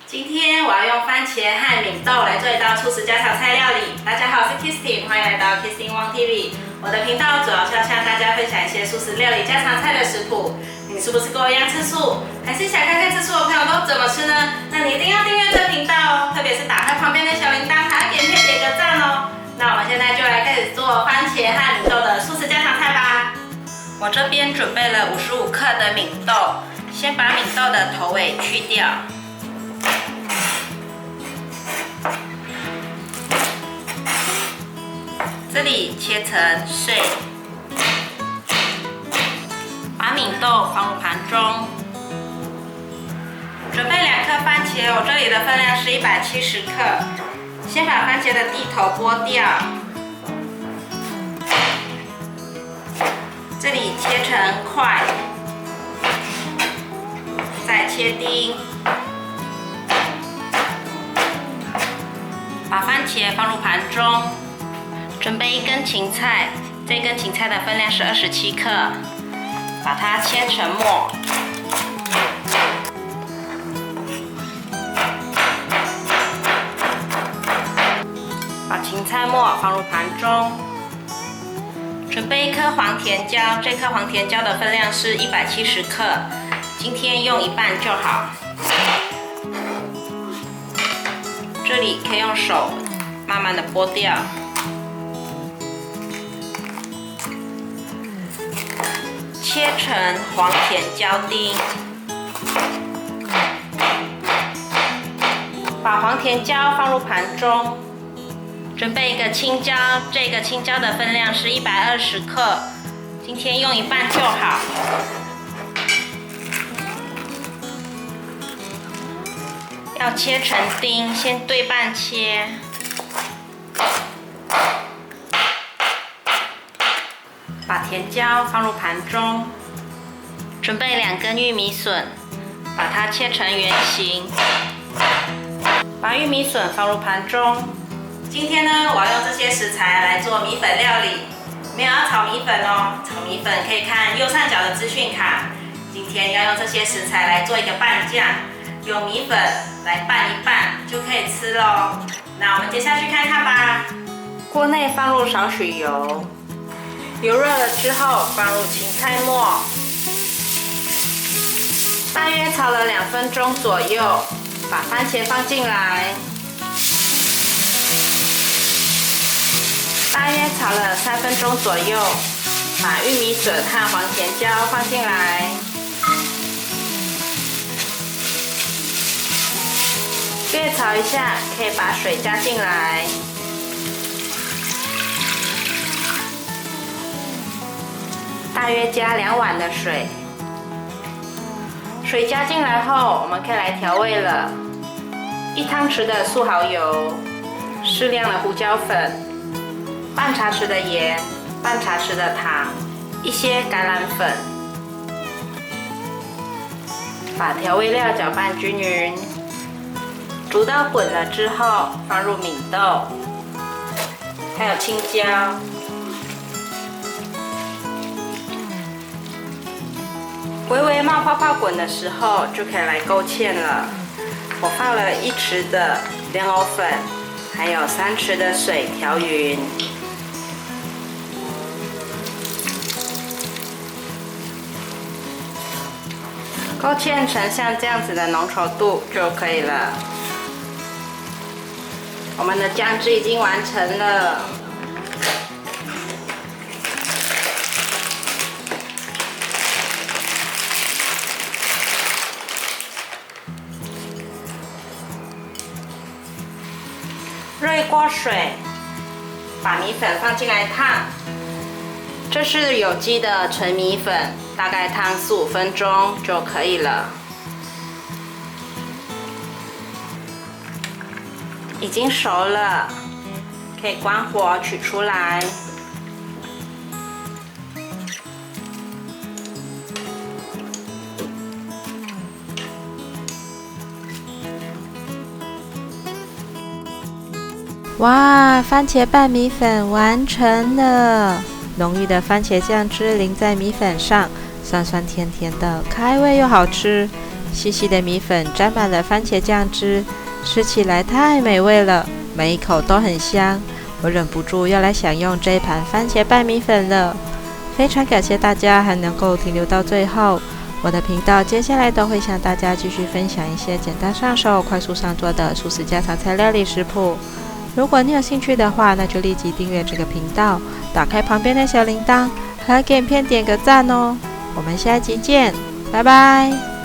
今天我要用番茄和敏豆来做一道素食家常菜料理。大家好，我是 Kistin， 欢迎来到 Kistin Wang TV。我的频道主要是要向大家分享一些素食料理家常菜的食谱。你是不是跟我一样吃素，还是想看看吃素的朋友都怎么吃呢？那你一定要订阅这频道哦，特别是打开旁边的小铃铛，还要点个赞哦。那我们现在就来开始做番茄和敏豆的素食家常菜吧。我这边准备了55克的敏豆，先把敏豆的头尾去掉。这里切成碎，把敏豆放入盘中。准备2颗番茄，我这里的分量是170克。先把番茄的蒂头剥掉，这里切成块，再切丁。把番茄放入盘中。准备1根芹菜，这根芹菜的分量是27克，把它切成末。把芹菜末放入盘中。准备1颗黄甜椒，这颗黄甜椒的分量是170克，今天用一半就好。这里可以用手慢慢的剥掉。切成黄甜椒丁，把黄甜椒放入盘中。准备1个青椒，这个青椒的分量是120克，今天用一半就好。要切成丁，先对半切。把甜椒放入盘中，准备2根玉米笋，把它切成圆形。把玉米笋放入盘中。今天呢，我要用这些食材来做米粉料理，没有要炒米粉哦，炒米粉可以看右上角的资讯卡。今天要用这些食材来做一个拌酱，用米粉来拌一拌就可以吃咯。那我们接下去看看吧。锅内放入少许油。油热了之后，放入芹菜末，大约炒了2分钟左右，把番茄放进来，大约炒了3分钟左右，把玉米笋和黄甜椒放进来，略炒一下，可以把水加进来。大约加2碗的水，水加进来后，我们可以来调味了。1汤匙的素蚝油，适量的胡椒粉，半茶匙的盐，半茶匙的糖，一些橄榄粉。把调味料搅拌均匀，煮到滚了之后，放入敏豆，还有青椒。微微冒泡泡滚的时候，就可以来勾芡了。我放了1匙的莲藕粉，还有3匙的水调匀。勾芡成像这样子的浓稠度就可以了。我们的酱汁已经完成了。热一锅水，把米粉放进来烫。这是有机的纯米粉，大概烫4-5分钟就可以了。已经熟了，可以关火取出来。哇，番茄拌米粉完成了！浓郁的番茄酱汁淋在米粉上，酸酸甜甜的，开胃又好吃。细细的米粉沾满了番茄酱汁，吃起来太美味了，每一口都很香。我忍不住要来享用这一盘番茄拌米粉了。非常感谢大家还能够停留到最后。我的频道接下来都会向大家继续分享一些简单上手、快速上桌的素食家常菜料理食谱。如果你有兴趣的话，那就立即订阅这个频道，打开旁边的小铃铛，还要给影片点个赞哦。我们下一集见，拜拜。